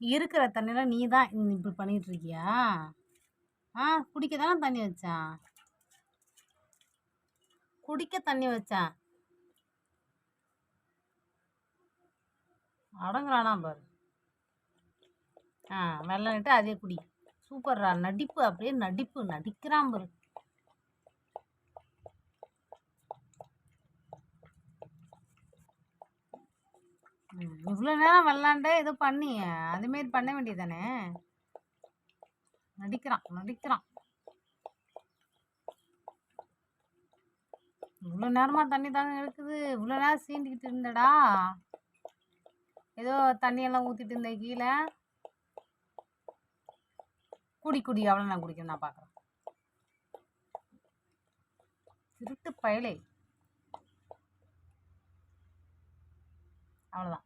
இருக்கிற தண்ணியில் நீ தான் இப்படி பண்ணிட்டு இருக்கியா? குடிக்க தானே தண்ணி வச்சேன். குடிக்க தண்ணி வச்சேன். அடங்குறானா பாரு. வெள்ளனிட்டு அதே குடி. சூப்பர்ரா, நடிப்பு, அப்படியே நடிப்பு நடிக்கிறான் பாரு. இவ்வளோ நேரம் விளாண்டே ஏதோ பண்ணி அதுமாரி பண்ண வேண்டியதானே. நடிக்கிறான் நடிக்கிறான். இவ்வளோ நேரமா தண்ணி தாங்க இருக்குது. இவ்வளோ நேரம் சீண்டிக்கிட்டு இருந்தடா. ஏதோ தண்ணியெல்லாம் ஊற்றிட்டு இருந்த கீழே. குடி குடி, அவ்வளோ நான் குடிக்கிறேன், நான் பார்க்குறேன். திருட்டு பயலே. அவ்வளோதான்.